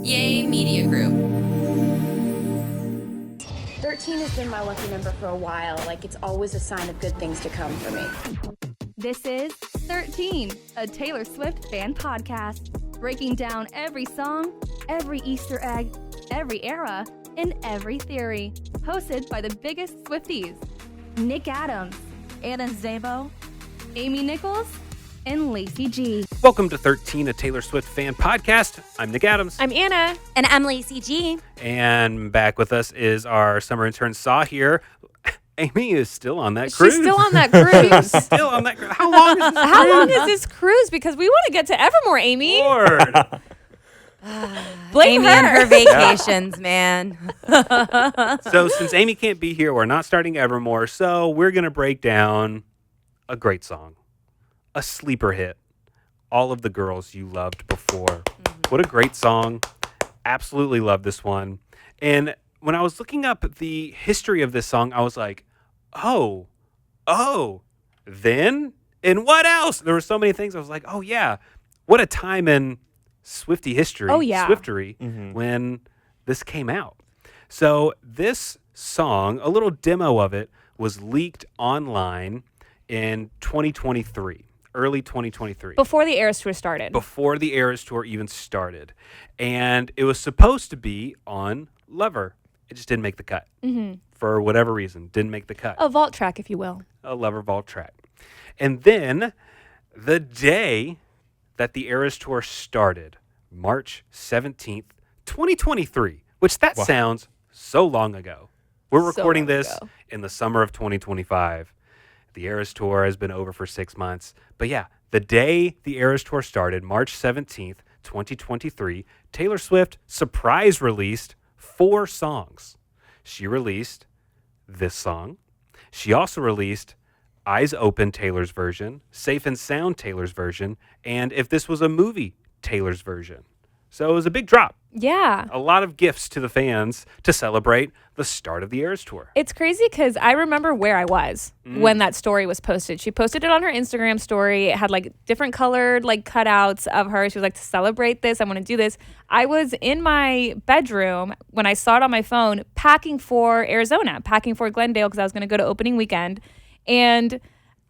Yay Media Group. 13 has been my lucky number for a while. Like, it's always a sign of good things to come for me. This is 13, a Taylor Swift fan podcast, breaking down every song, every Easter egg, every era, and every theory. Hosted by the biggest Swifties, Nick Adams, Anna Zabo, Amy Nichols, and Lacey G. Welcome to 13, a Taylor Swift fan podcast. I'm Nick Adams. I'm Anna. And I'm Lacey G. And back with us is our summer intern Saahir. Amy is still on that cruise. She's still on that cruise. Still on that cruise. How long is this cruise? How long is this cruise? Because we want to get to Evermore, Amy. Lord. Blame Amy and her vacations, man. So since Amy can't be here, we're not starting Evermore, so we're going to break down a great song, a sleeper hit, All of the Girls You Loved Before. Mm-hmm. What a great song. Absolutely love this one. And when I was looking up the history of this song, I was like, oh, then? And what else? There were so many things. I was like, oh, yeah. What a time in Swiftie history, Swiftery, when this came out. So this song, a little demo of it, was leaked online in 2023, early 2023. Before the Eras Tour started. Before the Eras Tour even started. And it was supposed to be on Lover. It just didn't make the cut. Mm-hmm. For whatever reason, didn't make the cut. A vault track, if you will. A Lover vault track. And then the day that the Eras Tour started, March 17th, 2023, which that sounds so long ago. We're recording this in the summer of 2025. The Eras Tour has been over for 6 months. But yeah, the day the Eras Tour started, March 17th, 2023, Taylor Swift surprise released 4 songs. She released this song. She also released Eyes Open, Taylor's version, Safe and Sound, Taylor's version, and If This Was a Movie, Taylor's version. So it was a big drop. Yeah. A lot of gifts to the fans to celebrate the start of the Eras Tour. It's crazy because I remember where I was when that story was posted. She posted it on her Instagram story. It had like different colored like cutouts of her. She was like, to celebrate this, I want to do this. I was in my bedroom when I saw it on my phone, packing for Arizona, packing for Glendale because I was going to go to opening weekend. And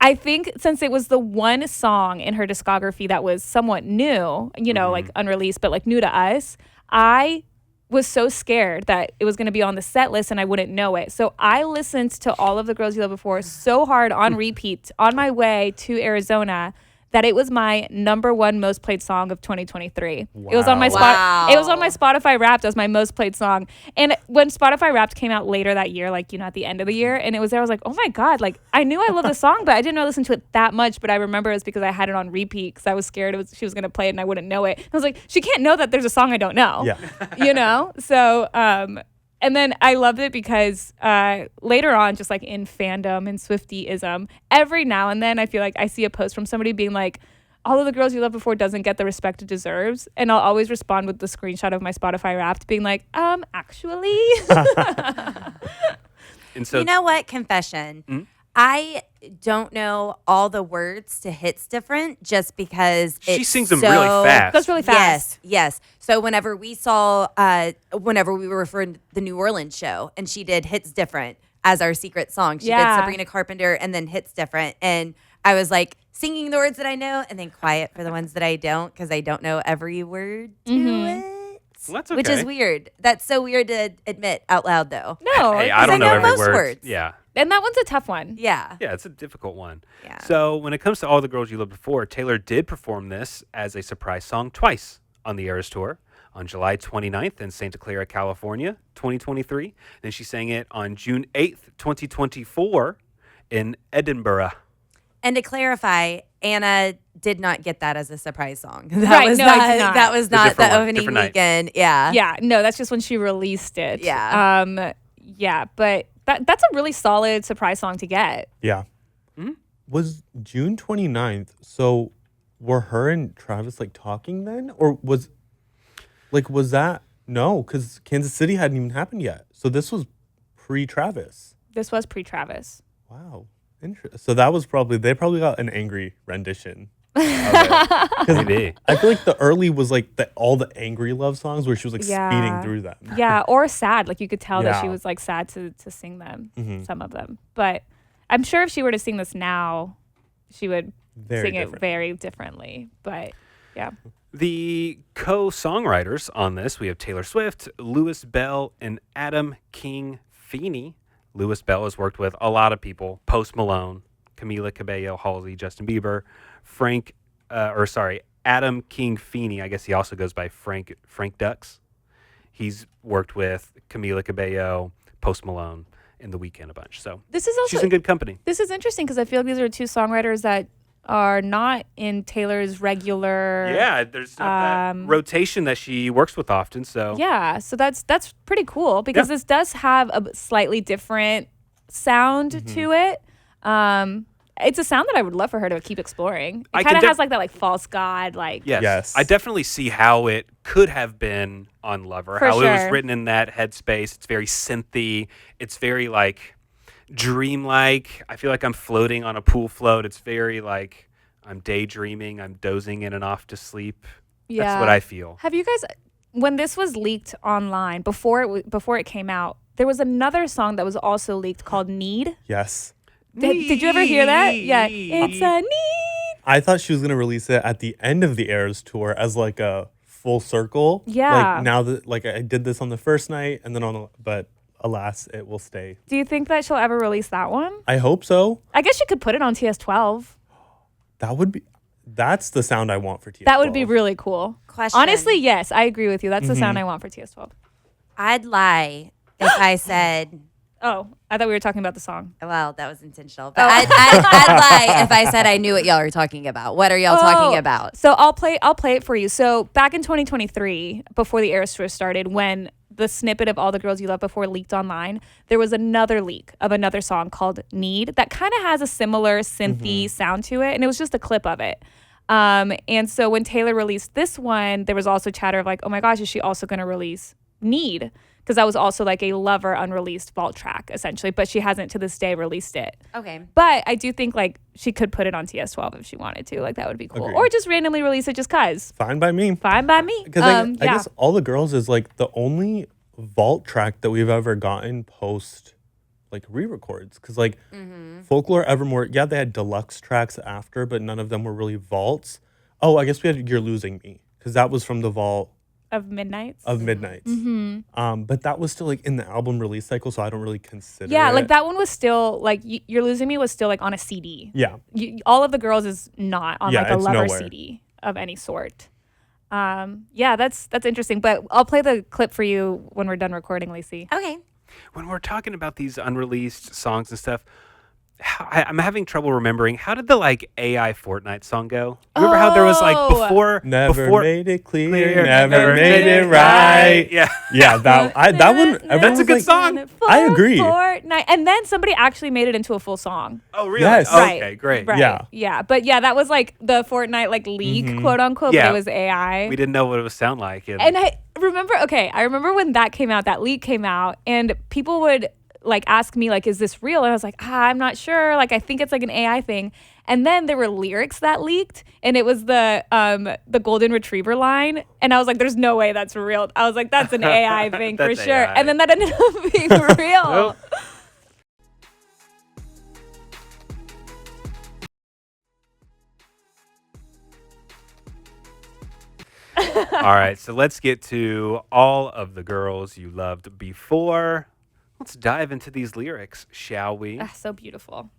I think since it was the one song in her discography that was somewhat new, you know, like unreleased, but like new to us, I was so scared that it was going to be on the set list and I wouldn't know it. So I listened to All of the Girls You Loved Before so hard on repeat on my way to Arizona that it was my number one most played song of 2023. Wow. It was on my It was on my Spotify Wrapped as my most played song. And when Spotify Wrapped came out later that year, like, you know, at the end of the year, and it was there, I was like, oh my God, like I knew I loved the song, but I didn't really listen to it that much. But I remember it was because I had it on repeat because I was scared she was going to play it and I wouldn't know it. I was like, she can't know that there's a song I don't know. Yeah. You know? So, and then I loved it because later on, just like in fandom and Swiftie-ism, every now and then I feel like I see a post from somebody being like, All of the Girls You Loved Before doesn't get the respect it deserves. And I'll always respond with the screenshot of my Spotify Wrapped being like, actually. And so, you know what? Confession. I don't know all the words to Hits Different just because she sings them really fast. Goes really fast. Yes. So whenever we were for the New Orleans show and she did Hits Different as our secret song, she did Sabrina Carpenter and then Hits Different. And I was like singing the words that I know and then quiet for the ones that I don't because I don't know every word to it. Well, that's okay. Which is weird. That's so weird to admit out loud though. No. Hey, I don't know every most word. words. Yeah. And that one's a tough one. Yeah. Yeah, it's a difficult one. Yeah. So when it comes to All the Girls You Loved Before, Taylor did perform this as a surprise song twice on the Eras Tour. On July 29th in Santa Clara, California, 2023. Then she sang it on June 8th, 2024 in Edinburgh. And to clarify, Anna did not get that as a surprise song. I did not. That was not the opening weekend. Yeah. Yeah. No, that's just when she released it. Yeah. Yeah, but that's a really solid surprise song to get. Yeah. Was June 29th, so were her and Travis like talking then? Or was that? No, because Kansas City hadn't even happened yet. So this was pre-Travis. This was pre-Travis. Wow. Interesting. So that was they probably got an angry rendition Maybe. I feel like the early was like all the angry love songs where she was like speeding through them. Yeah, or sad. Like you could tell that she Yeah. was like sad to sing them, some of them. But I'm sure if she were to sing this now, she would Very sing different. it very differently. But yeah. The co-songwriters on this, we have Taylor Swift, Louis Bell, and Adam King Feeney. Louis Bell has worked with a lot of people: Post Malone, Camila Cabello, Halsey, Justin Bieber, Adam King Feeney. I guess he also goes by Frank Dux. He's worked with Camila Cabello, Post Malone, and The Weeknd a bunch. So This is also she's in good company. This is interesting because I feel like these are two songwriters that are not in Taylor's regular. Yeah, there's not that rotation that she works with often. So Yeah, so that's pretty cool because this does have a slightly different sound to it. It's a sound that I would love for her to keep exploring. It I kind can of has like that like false god like. Yes. I definitely see how it could have been on Lover. For how it was sure. written in that headspace. It's very synthy. It's very like dreamlike. I feel like I'm floating on a pool float. It's very like I'm daydreaming. I'm dozing in and off to sleep. Yeah. That's what I feel. Have you guys, when this was leaked online before it came out, there was another song that was also leaked called "Need." Yes. Did you ever hear that? Yeah, it's a need. I thought she was going to release it at the end of the Eras tour as like a full circle. Yeah. Like now that like I did this on the first night and then but alas, it will stay. Do you think that she'll ever release that one? I hope so. I guess she could put it on TS12. That's the sound I want for TS12. That would be really cool. Question. Honestly, yes, I agree with you. That's the sound I want for TS12. I'd lie if I said, Oh, I thought we were talking about the song. well, that was intentional. But I'd lie if I said I knew what y'all are talking about. What are y'all talking about? So I'll play it for you. So back in 2023, before the Eras Tour started, when the snippet of All the Girls You Love Before leaked online, there was another leak of another song called Need that kind of has a similar synthy sound to it. And it was just a clip of it. And so when Taylor released this one, there was also chatter of like, oh my gosh, is she also going to release Need? Because that was also like a Lover unreleased vault track, essentially. But she hasn't to this day released it. Okay. But I do think like she could put it on TS12 if she wanted to. Like that would be cool. Agreed. Or just randomly release it just cause. Fine by me. Fine by me. Because I guess All the Girls is like the only vault track that we've ever gotten post like re-records. Because like Folklore, Evermore, yeah, they had deluxe tracks after, but none of them were really vaults. Oh, I guess we had You're Losing Me because that was from the vault Of Midnights. of Midnights. But that was still like in the album release cycle, so I don't really consider Yeah, it. like that one was still like You're Losing Me was still like on a CD. Yeah. All of the Girls is not on Yeah, like a it's Lover nowhere. CD of any sort. Yeah, that's interesting. But I'll play the clip for you when we're done recording, Lacey. Okay. When we're talking about these unreleased songs and stuff, I'm having trouble remembering. How did the like AI Fortnite song go? Remember how there was like before Never made it clear, clear, never made it right. Yeah. Yeah, that one. everyone That's a was good like, song. I agree. Fortnite. And then somebody actually made it into a full song. Oh, really? Yes. Oh, Right. okay, great. Right. Yeah. Yeah. But yeah, that was like the Fortnite like leak, quote unquote, Yeah. but it was AI. We didn't know what it would sound like. And I remember when that came out, that leak came out, and people would like ask me like, is this real? And I was like, I'm not sure. Like, I think it's like an AI thing. And then there were lyrics that leaked, and it was the golden retriever line. And I was like, there's no way that's real. I was like, that's an AI thing for That's sure. AI. And then that ended up being real. Nope. All right, so let's get to All of the Girls You Loved Before. Let's dive into these lyrics, shall we? Ah, so beautiful.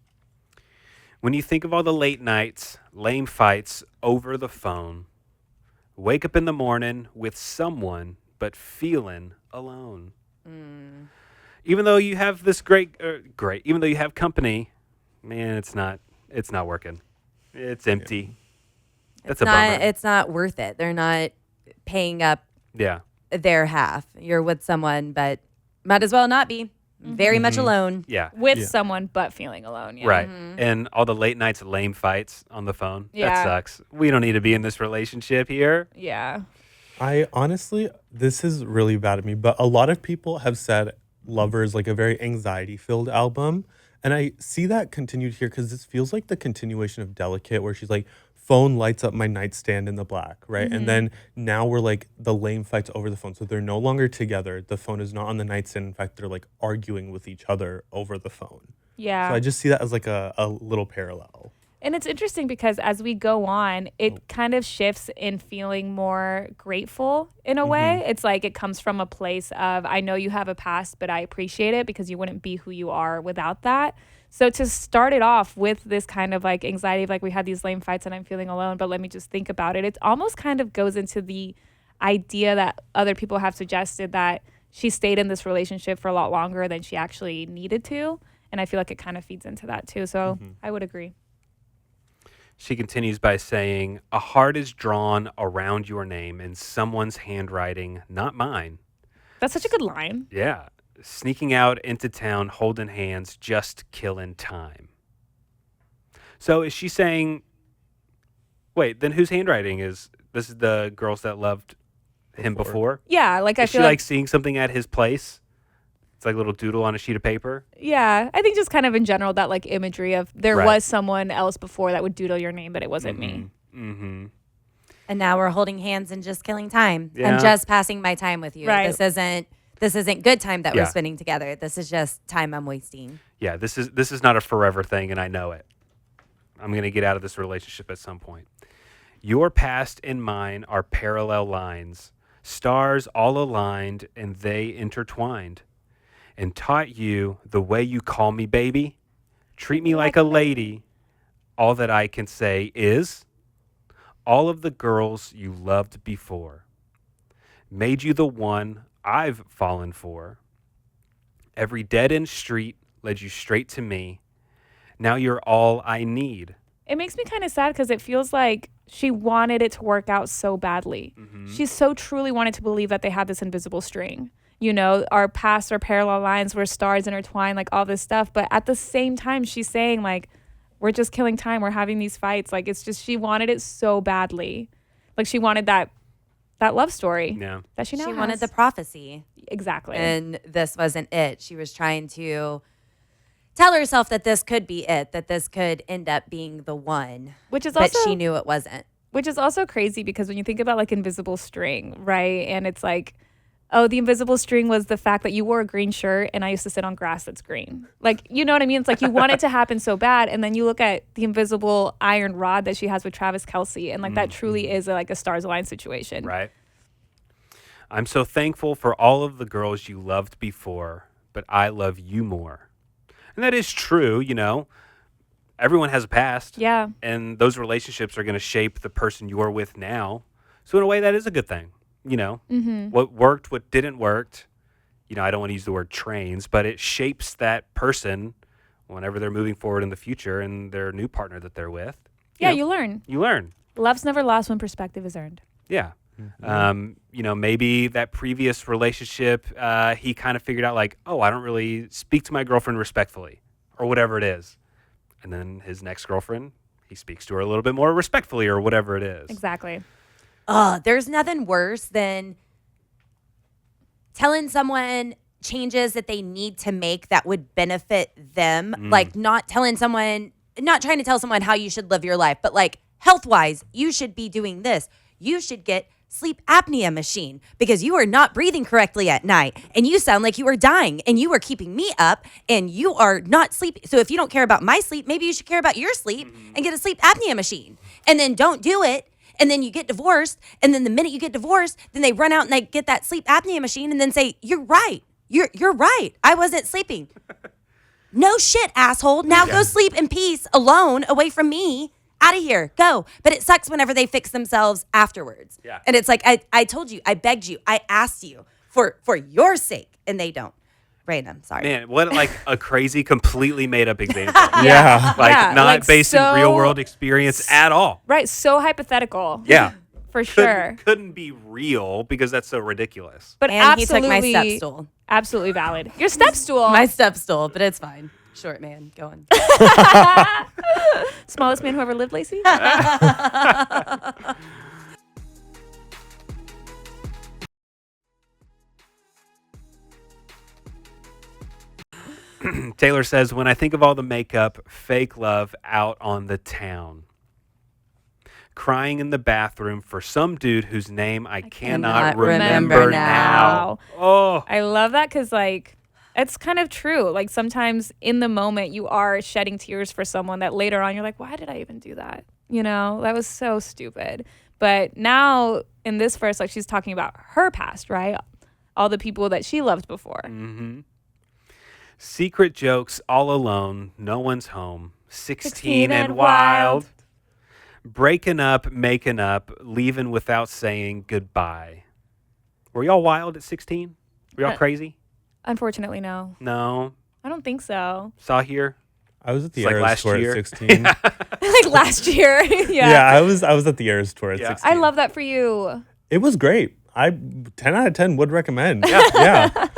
When you think of all the late nights, lame fights over the phone, wake up in the morning with someone but feeling alone. Even though you have this even though you have company, man, it's not working. It's empty. That's a bummer. It's not worth it. They're not paying up Yeah. their half. You're with someone, but might as well not be. Very much alone. Yeah. With someone but feeling alone. Yeah. Right. And all the late nights lame fights on the phone. Yeah. That sucks. We don't need to be in this relationship here. Yeah. I honestly, this is really bad of me, but a lot of people have said Lover is like a very anxiety-filled album. And I see that continued here because this feels like the continuation of Delicate, where she's like phone lights up my nightstand in the black, right? Mm-hmm. And then now we're like the lame fights over the phone. So they're no longer together. The phone is not on the nightstand. In fact, they're like arguing with each other over the phone. Yeah. So I just see that as like a little parallel. And it's interesting because as we go on, it kind of shifts in feeling more grateful in a way. It's like it comes from a place of, I know you have a past, but I appreciate it because you wouldn't be who you are without that. So to start it off with this kind of like anxiety of like we had these lame fights and I'm feeling alone, but let me just think about it. It almost kind of goes into the idea that other people have suggested that she stayed in this relationship for a lot longer than she actually needed to. And I feel like it kind of feeds into that too. So I would agree. She continues by saying, "A heart is drawn around your name in someone's handwriting, not mine." That's such a good line. Yeah. Sneaking out into town, holding hands, just killing time. So is she saying, wait, then whose handwriting is this? Is the girls that loved him before? Yeah, like I Is she feel like seeing something at his place? It's like a little doodle on a sheet of paper. yeah, I think just kind of in general that like imagery of there Right. was someone else before that would doodle your name, but it wasn't me. Mm-hmm. And now we're holding hands and just killing time. Yeah. I'm just passing my time with you. Right. This isn't good time that Yeah. we're spending together. This is just time I'm wasting. Yeah, this is not a forever thing, and I know it. I'm going to get out of this relationship at some point. Your past and mine are parallel lines, stars all aligned, and they intertwined. And taught you the way you call me baby, treat me like a lady. All that I can say is, all of the girls you loved before made you the one I've fallen for. Every dead-end street led you straight to me. Now you're all I need. It makes me kind of sad because it feels like she wanted it to work out so badly. She so truly wanted to believe that they had this invisible string. You know, our past are parallel lines where stars intertwine, like all this stuff. But at the same time, she's saying like, we're just killing time. We're having these fights. Like, it's just, she wanted it so badly. Like she wanted that love story Yeah. that she now She has. wanted the prophecy. Exactly. And this wasn't it. She was trying to tell herself that this could be it, that this could end up being the one. Which is but also, she knew it wasn't. which is also crazy because when you think about like invisible string, right? And it's like, oh, the invisible string was the fact that you wore a green shirt and I used to sit on grass that's green. Like, you know what I mean? It's like you want it to happen so bad. And then you look at the invisible iron rod that she has with Travis Kelce. And like that truly is like a stars align situation. Right. I'm so thankful for all of the girls you loved before, but I love you more. And that is true, you know. Everyone has a past. Yeah. And those relationships are going to shape the person you're with now. So in a way, that is a good thing. You know, what worked, what didn't work. You know, I don't want to use the word trains, but it shapes that person whenever they're moving forward in the future and their new partner that they're with. Yeah, know, you learn. You learn. Love's never lost when perspective is earned. Yeah. You know, maybe that previous relationship, he kind of figured out like, oh, I don't really speak to my girlfriend respectfully or whatever it is. And then his next girlfriend, he speaks to her a little bit more respectfully or whatever it is. Exactly. There's nothing worse than telling someone changes that they need to make that would benefit them. Like not trying to tell someone how you should live your life, but like health-wise, you should be doing this. You should get sleep apnea machine because you are not breathing correctly at night and you sound like you are dying and you are keeping me up and you are not sleeping. So if you don't care about my sleep, maybe you should care about your sleep and get a sleep apnea machine and then don't do it. And then you get divorced. And then the minute you get divorced, then they run out and they get that sleep apnea machine and then say, you're right. You're right. I wasn't sleeping. No shit, asshole. Now go sleep in peace alone away from me. Out of here. Go. But it sucks whenever they fix themselves afterwards. Yeah. And it's like, I told you, I begged you, I asked you for your sake. And they don't. Random. Sorry. Man, what like a crazy, completely made up example. Yeah. Like Yeah, not like based so- in real world experience at all. Right. So hypothetical. Yeah. For sure. Couldn't be real because that's so ridiculous. But And absolutely, he took my step stool. absolutely valid. Your step stool. My step stool, but it's fine. Short man, go on. Smallest man who ever lived, Lacey? Taylor says, when I think of all the makeup, fake love out on the town. crying in the bathroom for some dude whose name I cannot cannot remember remember now. Oh, I love that because, like, it's kind of true. Like, sometimes in the moment you are shedding tears for someone that later on you're like, why did I even do that? You know, that was so stupid. But now in this verse, like, she's talking about her past, right? All the people that she loved before. mm-hmm. Secret jokes all alone. No one's home. 16 and wild. Breaking up, making up, leaving without saying goodbye. Were y'all wild at 16? Were y'all crazy? Unfortunately, no. No. I don't think so. Saahir? I was at the It's like Eras last tour year. at 16. Like last year. Yeah, I was at the Eras tour at Yeah. 16. I love that for you. It was great. I 10 out of 10 would recommend. Yeah.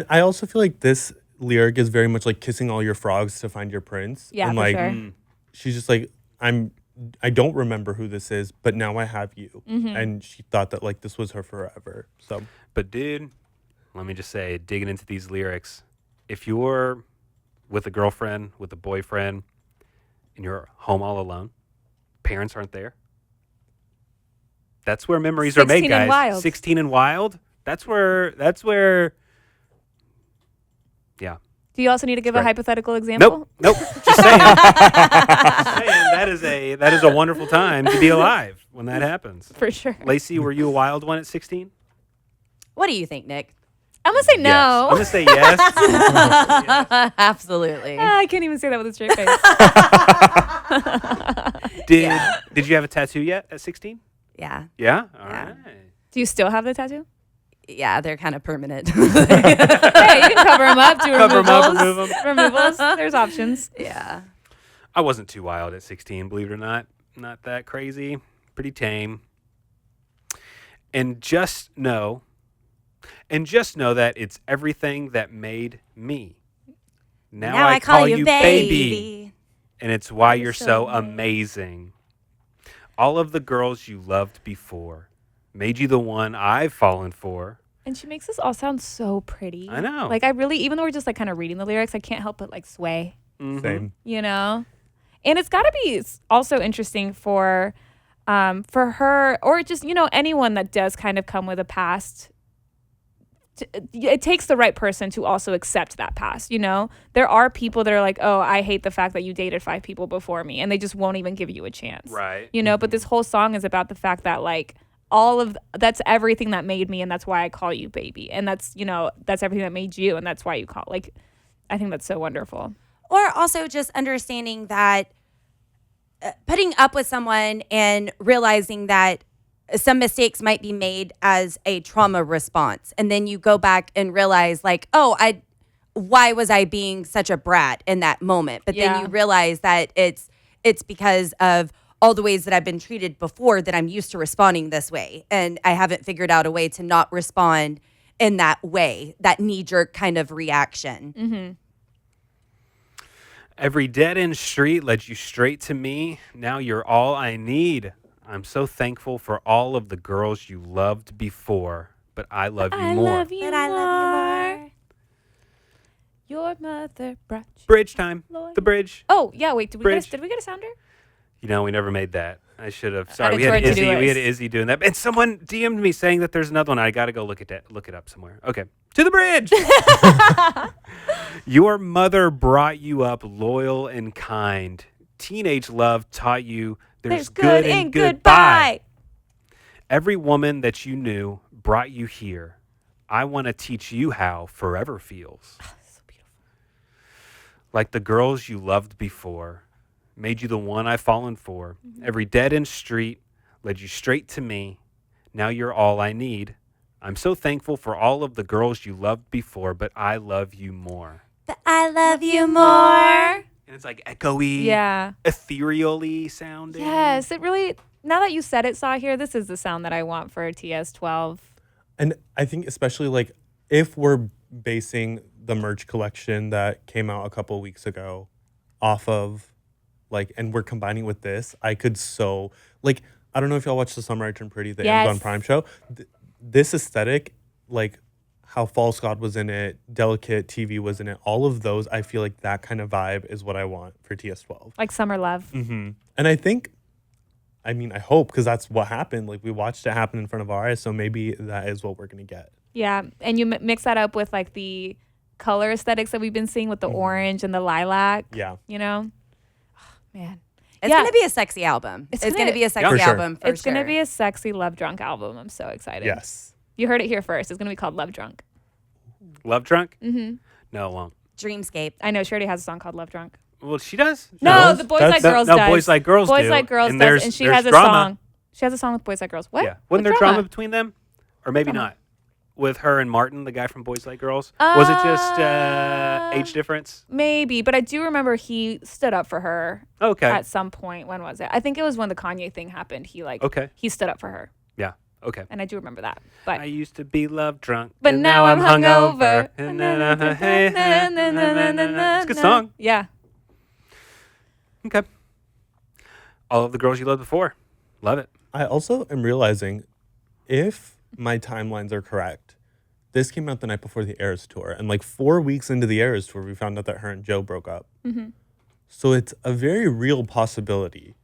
I also feel like this lyric is very much like kissing all your frogs to find your prince. Yeah, and for like sure. she's just like, I don't remember who this is, but now I have you. And she thought that like this was her forever. So But dude, let me just say, digging into these lyrics, if you're with a girlfriend, with a boyfriend, and you're home all alone, parents aren't there, that's where memories are made, 16 and guys. wild. 16 and wild. That's where yeah. Do you also need to give a Right. hypothetical example? Nope. Just saying. Just saying. That is a wonderful time to be alive when that happens. For sure. Lacey, were you a wild one at 16? What do you think, Nick? I'm going to say Yes. no. I'm gonna say yes. Absolutely. I can't even say that with a straight face. Did you have a tattoo yet at 16? Yeah. Yeah. All Yeah. right. Do you still have the tattoo? Yeah, they're kind of permanent. Yeah, you can cover them up, do Cover 'em up, removals. remove 'em. Removals. There's options. Yeah. I wasn't too wild at 16, believe it or not. Not that crazy. Pretty tame. And just know that it's everything that made me. Now I call you baby. And it's why you're so amazing. All of the girls you loved before made you the one I've fallen for. And she makes this all sound so pretty. I know. Like, I really, even though we're just like kind of reading the lyrics, I can't help but like sway, same. you know? And it's got to be also interesting for her, or just, you know, anyone that does kind of come with a past. It takes the right person to also accept that past, you know? There are people that are like, oh, I hate the fact that you dated 5 people before me, and they just won't even give you a chance. Right. You know, but this whole song is about the fact that, like, that's everything that made me, and that's why I call you baby. And that's, you know, that's everything that made you, and that's why you call, like, I think that's so wonderful. Or also just understanding that putting up with someone and realizing that some mistakes might be made as a trauma response. And then you go back and realize like, oh, why was I being such a brat in that moment? But then you realize that it's because of all the ways that I've been treated before that I'm used to responding this way. And I haven't figured out a way to not respond in that way, that knee-jerk kind of reaction. Mm-hmm. Every dead-end street led you straight to me. Now you're all I need. I'm so thankful for all of the girls you loved before, but I love you more. Love you But I love you more. Your mother brought you. Bridge time. Lord. The bridge. Oh, yeah, wait, did we Bridge. get a sounder? You know, we never made that. I should have. Add Sorry, it we to had our to-do Izzy. We had list. Izzy doing that, and someone DM'd me saying that there's another one. I got to go look it up somewhere. Okay, to the bridge. Your mother brought you up loyal and kind. Teenage love taught you there's good and goodbye. Every woman that you knew brought you here. I want to teach you how forever feels. So beautiful. Like the girls you loved before, made you the one I've fallen for. Every dead-end street led you straight to me. Now you're all I need. I'm so thankful for all of the girls you loved before, but I love you more. But I love you more. And it's like echoey, Yeah. ethereal-y sounding. Yes, it really, now that you said it, Saahir, this is the sound that I want for a TS12. And I think especially like if we're basing the merch collection that came out a couple of weeks ago off of like, and we're combining with this, I could like, I don't know if y'all watched The Summer I Turned Pretty, the Yes. Amazon Prime show. This aesthetic, like how False God was in it, Delicate TV was in it, all of those, I feel like that kind of vibe is what I want for TS12. Like Summer Love. And I think I mean, I hope, because that's what happened. Like, we watched it happen in front of our eyes, so maybe that is what we're going to get. Yeah, and you mix that up with like the color aesthetics that we've been seeing with the orange and the lilac. Yeah. You know? Oh, man. It's going to be a sexy album. It's going to gonna- be a sexy For sure. album for It's sure. going to be a sexy Love Drunk album. I'm so excited. Yes. You heard it here first. It's going to be called Love Drunk. Love Drunk? Mm-hmm. No, it won't. Dreamscape. I know she already has a song called Love Drunk. Well, she does. No, the Boys Like Girls no, does. Boys Like Girls Boys do. Like Girls And does, there's- and she there's has a drama. song. She has a song with Boys Like Girls. What? Yeah. What Wasn't there drama between them? Or maybe Drama. not. With her and Martin, the guy from Boys Like Girls? Was it just age difference? Maybe, but I do remember he stood up for her Okay. at some point. When was it? I think it was when the Kanye thing happened. He he stood up for her, Yeah. Okay. and I do remember that. But I used to be love drunk, But and now I'm hungover. hungover. It's a good song. Yeah. Okay. All of the girls you loved before. Love it. I also am realizing, if my timelines are correct, this came out the night before the Eras tour, and like 4 weeks into the Eras tour, we found out that her and Joe broke up. Mm-hmm. So it's a very real possibility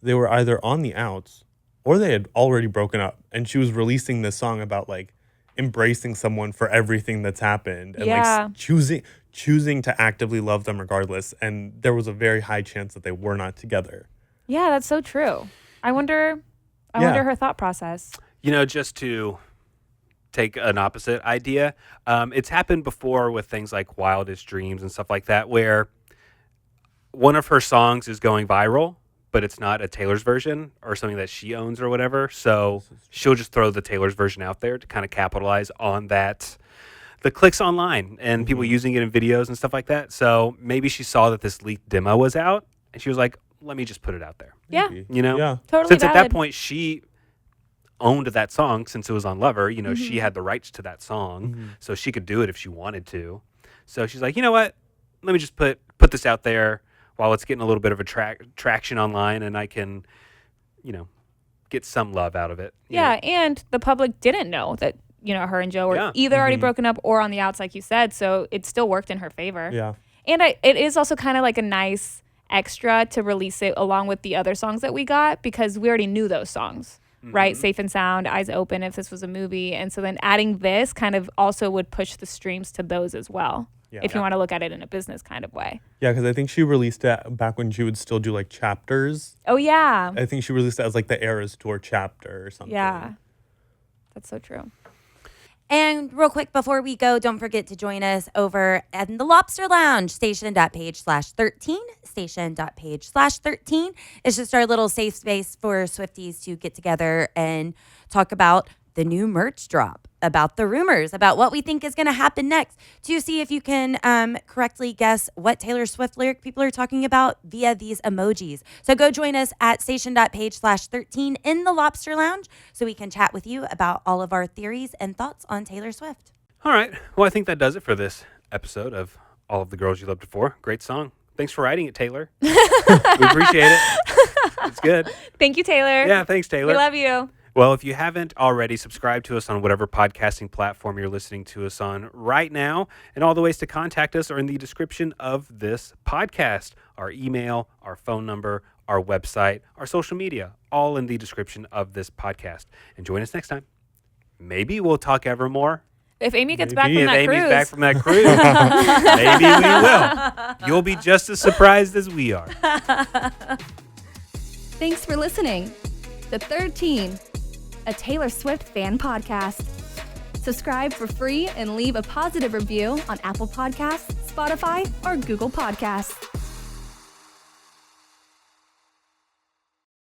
they were either on the outs or they had already broken up, and she was releasing this song about like embracing someone for everything that's happened and Yeah. like choosing to actively love them regardless. And there was a very high chance that they were not together. Yeah, that's so true. I wonder her thought process. You know, just to take an opposite idea, it's happened before with things like Wildest Dreams and stuff like that, where one of her songs is going viral, but it's not a Taylor's version or something that she owns or whatever. So she'll just throw the Taylor's version out there to kind of capitalize on that, the clicks online and people using it in videos and stuff like that. So maybe she saw that this leaked demo was out and she was like, let me just put it out there. Yeah. Maybe. You know? Yeah. Totally Since at valid. that point she owned that song, since it was on Lover, you know, she had the rights to that song, so she could do it if she wanted to. So she's like, you know what? Let me just put this out there while it's getting a little bit of a traction online, and I can, you know, get some love out of it. you Yeah, know? and the public didn't know that, you know, her and Joe were Yeah. either already broken up or on the outs, like you said. So it still worked in her favor. Yeah. And it is also kind of like a nice extra to release it along with the other songs that we got, because we already knew those songs, right? Safe and Sound, Eyes Open, if this was a movie. And so then adding this kind of also would push the streams to those as well, Yeah. if you want to look at it in a business kind of way. Yeah, because I think she released it back when she would still do like chapters. Oh, yeah. I think she released it as like the Eras Tour chapter or something. Yeah. That's so true. And real quick before we go, don't forget to join us over in the Lobster Lounge, station.page/13, station.page/13. It's just our little safe space for Swifties to get together and talk about the new merch drop, about the rumors, about what we think is going to happen next, to see if you can correctly guess what Taylor Swift lyric people are talking about via these emojis. So go join us at station.page/13 in the Lobster Lounge so we can chat with you about all of our theories and thoughts on Taylor Swift. All right. Well, I think that does it for this episode of All of the Girls You Loved Before. Great song. Thanks for writing it, Taylor. We appreciate it. It's good. Thank you, Taylor. Yeah, thanks, Taylor. We love you. Well, if you haven't already, subscribe to us on whatever podcasting platform you're listening to us on right now. And all the ways to contact us are in the description of this podcast. Our email, our phone number, our website, our social media, all in the description of this podcast. And join us next time. Maybe we'll talk ever more. If Amy gets back Maybe. from If that Amy's cruise. back from that cruise, maybe we will. You'll be just as surprised as we are. Thanks for listening. The 13, a Taylor Swift fan podcast. Subscribe for free and leave a positive review on Apple Podcasts, Spotify, or Google Podcasts.